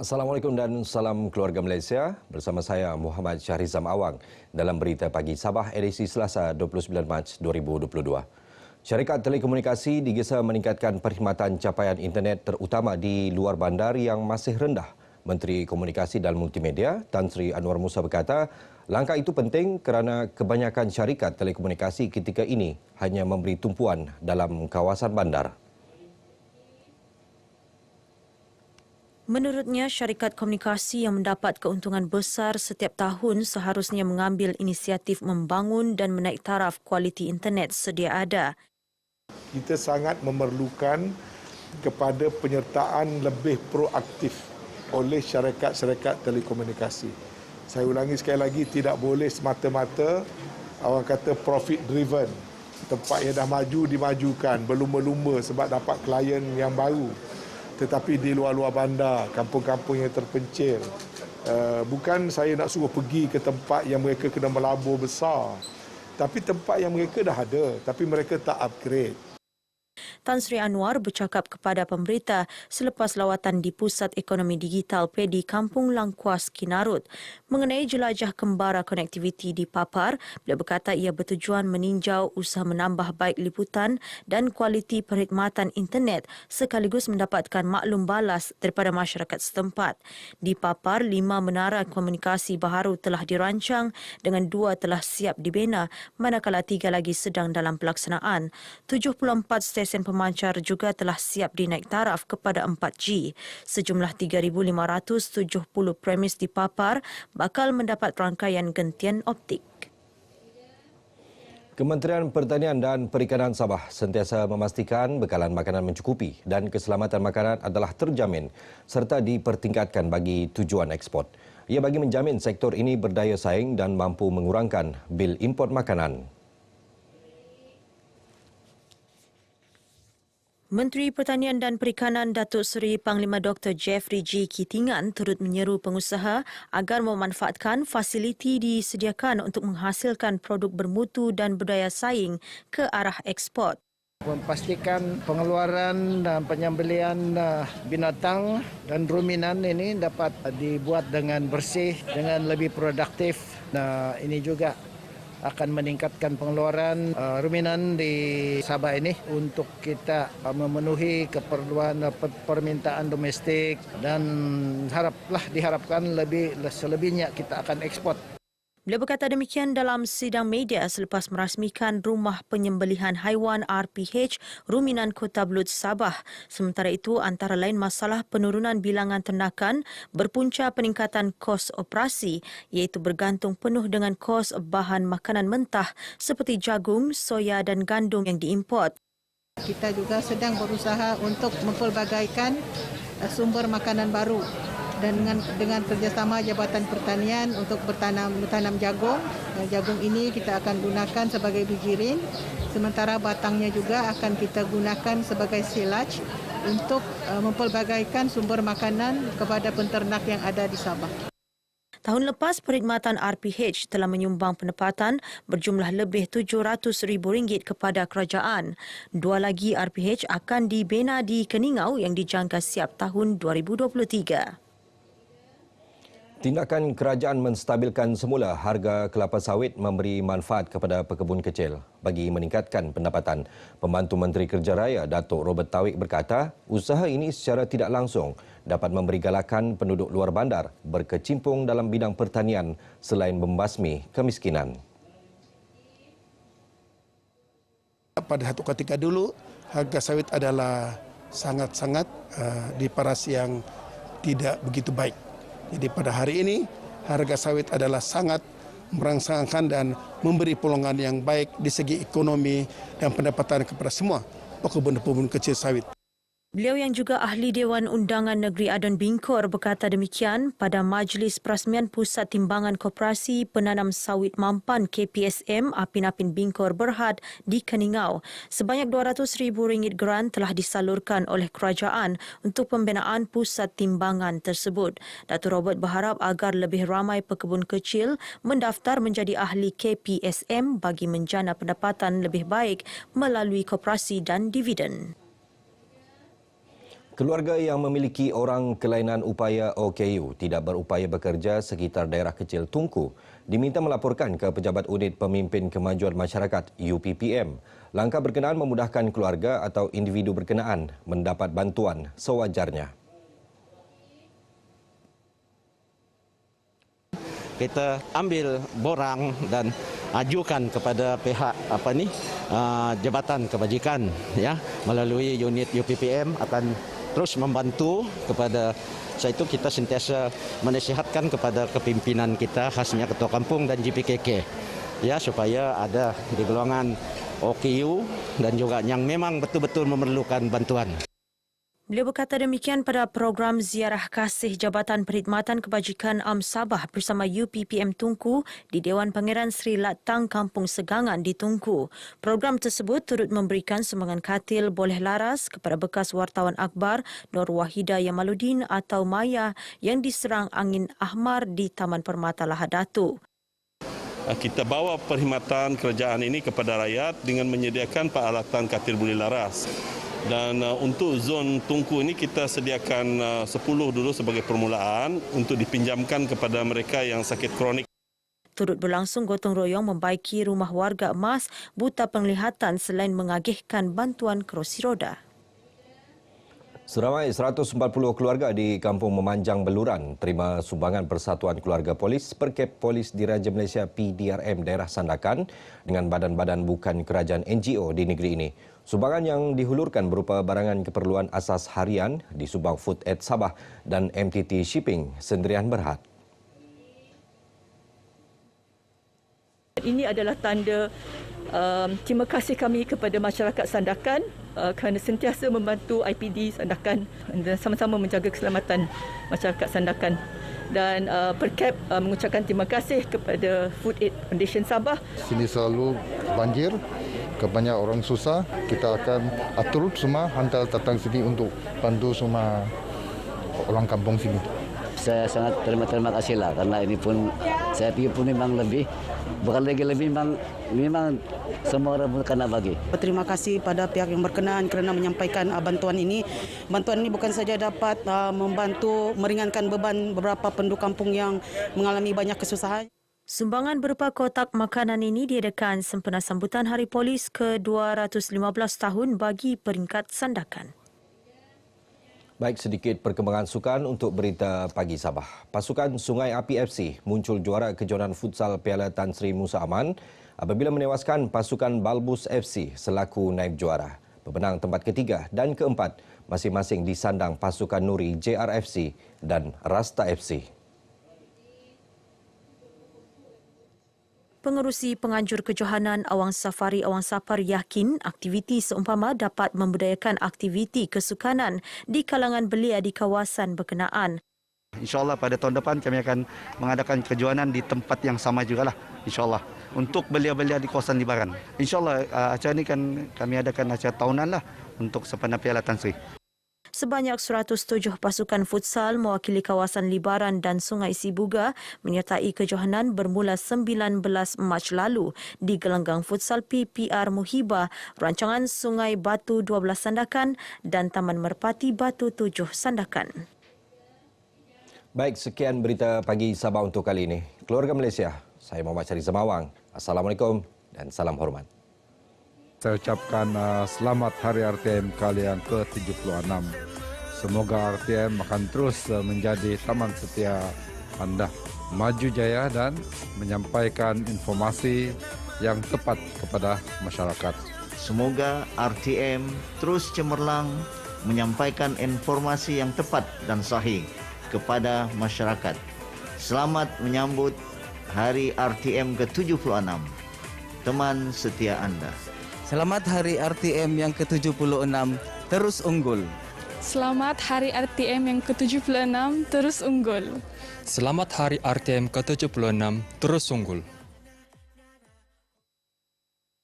Assalamualaikum dan salam keluarga Malaysia. Bersama saya Muhammad Syahrizam Awang dalam Berita Pagi Sabah edisi Selasa 29 Mac 2022. Syarikat telekomunikasi digesa meningkatkan perkhidmatan capaian internet terutama di luar bandar yang masih rendah. Menteri Komunikasi dan Multimedia Tan Sri Anwar Musa berkata, langkah itu penting kerana kebanyakan syarikat telekomunikasi ketika ini hanya memberi tumpuan dalam kawasan bandar. Menurutnya, syarikat komunikasi yang mendapat keuntungan besar setiap tahun seharusnya mengambil inisiatif membangun dan menaik taraf kualiti internet sedia ada. Kita sangat memerlukan kepada penyertaan lebih proaktif oleh syarikat-syarikat telekomunikasi. Saya ulangi sekali lagi, tidak boleh semata-mata orang kata profit driven. Tempat yang dah maju dimajukan, berlumba-lumba sebab dapat klien yang baru. Tetapi di luar-luar bandar, kampung-kampung yang terpencil, bukan saya nak suruh pergi ke tempat yang mereka kena melabur besar, tapi tempat yang mereka dah ada, tapi mereka tak upgrade. Tan Sri Anwar bercakap kepada pemberita selepas lawatan di Pusat Ekonomi Digital PEDI Kampung Langkuas, Kinarut mengenai jelajah kembara konektiviti di Papar. Beliau berkata ia bertujuan meninjau usaha menambah baik liputan dan kualiti perkhidmatan internet sekaligus mendapatkan maklum balas daripada masyarakat setempat. Di Papar, 5 menara komunikasi baharu telah dirancang dengan 2 telah siap dibina manakala 3 lagi sedang dalam pelaksanaan. 74 stesen pemancar juga telah siap dinaik taraf kepada 4G. Sejumlah 3,570 premis di Papar bakal mendapat rangkaian gentian optik. Kementerian Pertanian dan Perikanan Sabah sentiasa memastikan bekalan makanan mencukupi dan keselamatan makanan adalah terjamin serta dipertingkatkan bagi tujuan ekspor. Ia bagi menjamin sektor ini berdaya saing dan mampu mengurangkan bil import makanan. Menteri Pertanian dan Perikanan Datuk Seri Panglima Dr. Jeffrey G. Kitingan turut menyeru pengusaha agar memanfaatkan fasiliti disediakan untuk menghasilkan produk bermutu dan berdaya saing ke arah ekspor. Memastikan pengeluaran dan penyembelian binatang dan ruminan ini dapat dibuat dengan bersih, dengan lebih produktif. Nah, ini juga akan meningkatkan pengeluaran ruminan di Sabah ini untuk kita memenuhi keperluan permintaan domestik dan diharapkan selebihnya kita akan ekspor. Beliau berkata demikian dalam sidang media selepas merasmikan Rumah Penyembelihan Haiwan RPH Ruminan Kota Belud, Sabah. Sementara itu, antara lain masalah penurunan bilangan ternakan berpunca peningkatan kos operasi iaitu bergantung penuh dengan kos bahan makanan mentah seperti jagung, soya dan gandum yang diimport. Kita juga sedang berusaha untuk mempelbagaikan sumber makanan baru. Dan dengan kerjasama Jabatan Pertanian untuk bertanam jagung. Jagung ini kita akan gunakan sebagai bijirin, sementara batangnya juga akan kita gunakan sebagai silaj untuk mempelbagaikan sumber makanan kepada penternak yang ada di Sabah. Tahun lepas, perkhidmatan RPH telah menyumbang pendapatan berjumlah lebih RM700,000 kepada kerajaan. 2 lagi RPH akan dibina di Keningau yang dijangka siap tahun 2023. Tindakan kerajaan menstabilkan semula harga kelapa sawit memberi manfaat kepada pekebun kecil bagi meningkatkan pendapatan. Pembantu Menteri Kerja Raya Datuk Robert Tawik berkata, usaha ini secara tidak langsung dapat memberi galakan penduduk luar bandar berkecimpung dalam bidang pertanian selain membasmi kemiskinan. Pada satu ketika dulu, harga sawit adalah sangat-sangat di paras yang tidak begitu baik. Jadi pada hari ini harga sawit adalah sangat merangsangkan dan memberi peluang yang baik di segi ekonomi dan pendapatan kepada semua pekebun-pekebun kecil sawit. Beliau yang juga ahli Dewan Undangan Negeri Adun Bingkor berkata demikian pada Majlis Perasmian Pusat Timbangan Koperasi Penanam Sawit Mampan KPSM Apin-Apin Bingkor Berhad di Keningau. Sebanyak RM200,000 grant telah disalurkan oleh kerajaan untuk pembinaan pusat timbangan tersebut. Datuk Robert berharap agar lebih ramai pekebun kecil mendaftar menjadi ahli KPSM bagi menjana pendapatan lebih baik melalui koperasi dan dividen. Keluarga yang memiliki orang kelainan upaya OKU tidak berupaya bekerja sekitar daerah kecil Tunku diminta melaporkan ke Pejabat Unit Pemimpin Kemajuan Masyarakat UPPM. Langkah berkenaan memudahkan keluarga atau individu berkenaan mendapat bantuan sewajarnya. Kita ambil borang dan ajukan kepada pihak Jabatan Kebajikan ya, melalui unit UPPM akan terus membantu kepada saya. Itu kita sentiasa menasihatkan kepada kepimpinan kita, khasnya Ketua Kampung dan GPKK ya, supaya ada di golongan OKU dan juga yang memang betul-betul memerlukan bantuan. Beliau berkata demikian pada program Ziarah Kasih Jabatan Perkhidmatan Kebajikan Am Sabah bersama UPPM Tunku di Dewan Pangeran Sri Latang Kampung Segangan di Tunku. Program tersebut turut memberikan sumbangan katil boleh laras kepada bekas wartawan akhbar Nur Wahida Yamaluddin atau Maya yang diserang angin ahmar di Taman Permata Lahad Datu. Kita bawa perkhidmatan kerajaan ini kepada rakyat dengan menyediakan peralatan katil boleh laras. Dan untuk zon Tunku ini kita sediakan 10 dulu sebagai permulaan untuk dipinjamkan kepada mereka yang sakit kronik. Turut berlangsung gotong royong membaiki rumah warga emas buta penglihatan selain mengagihkan bantuan kerusi roda. Seramai 140 keluarga di Kampung Memanjang Beluran terima sumbangan Persatuan Keluarga Polis Perkep Polis Diraja Malaysia PDRM Daerah Sandakan dengan badan-badan bukan kerajaan NGO di negeri ini. Sumbangan yang dihulurkan berupa barangan keperluan asas harian disumbang Food Aid Sabah dan MTT Shipping Sendirian Berhad. Ini adalah tanda terima kasih kami kepada masyarakat Sandakan kerana sentiasa membantu IPD Sandakan dan sama-sama menjaga keselamatan masyarakat Sandakan. Dan Perkep mengucapkan terima kasih kepada Food Aid Foundation Sabah. Sini selalu banjir, kebanyakan orang susah. Kita akan atur semua hantar datang sini untuk bantu semua orang kampung sini. Saya sangat terima kasih lah karena ini pun saya pikir pun memang lebih, bukan lagi lebih, memang semua orang pun kena bagi. Terima kasih pada pihak yang berkenaan kerana menyampaikan bantuan ini. Bantuan ini bukan saja dapat membantu meringankan beban beberapa penduduk kampung yang mengalami banyak kesusahan. Sumbangan berupa kotak makanan ini diadakan sempena sambutan Hari Polis ke-215 tahun bagi peringkat Sandakan. Baik, sedikit perkembangan sukan untuk berita pagi Sabah. Pasukan Sungai Api FC muncul juara kejohanan futsal Piala Tan Sri Musa Aman apabila menewaskan pasukan Balbus FC selaku naib juara. Pemenang tempat ketiga dan keempat masing-masing disandang pasukan Nuri JRFC dan Rasta FC. Pengerusi penganjur kejohanan Awang Safari Awang Sapar yakin aktiviti seumpama dapat membudayakan aktiviti kesukanan di kalangan belia di kawasan berkenaan. InsyaAllah pada tahun depan kami akan mengadakan kejohanan di tempat yang sama jugalah, insyaAllah, untuk belia-belia di kawasan Libaran. InsyaAllah acara ini kan kami adakan acara tahunan lah untuk sempena Piala Tan Sri. Sebanyak 107 pasukan futsal mewakili kawasan Libaran dan Sungai Sibuga menyertai kejohanan bermula 19 Mac lalu di gelanggang futsal PPR Muhibah, rancangan Sungai Batu 12 Sandakan dan Taman Merpati Batu 7 Sandakan. Baik, sekian berita pagi Sabah untuk kali ini. Keluarga Malaysia, saya Muhammad Charizam Awang. Assalamualaikum dan salam hormat. Saya ucapkan selamat Hari RTM kali yang ke-76. Semoga RTM akan terus menjadi taman setia anda, maju jaya dan menyampaikan informasi yang tepat kepada masyarakat. Semoga RTM terus cemerlang menyampaikan informasi yang tepat dan sahih kepada masyarakat. Selamat menyambut Hari RTM ke-76. Teman setia anda. Selamat Hari RTM yang ke-76, terus unggul. Selamat Hari RTM yang ke-76, terus unggul. Selamat Hari RTM ke-76, terus unggul.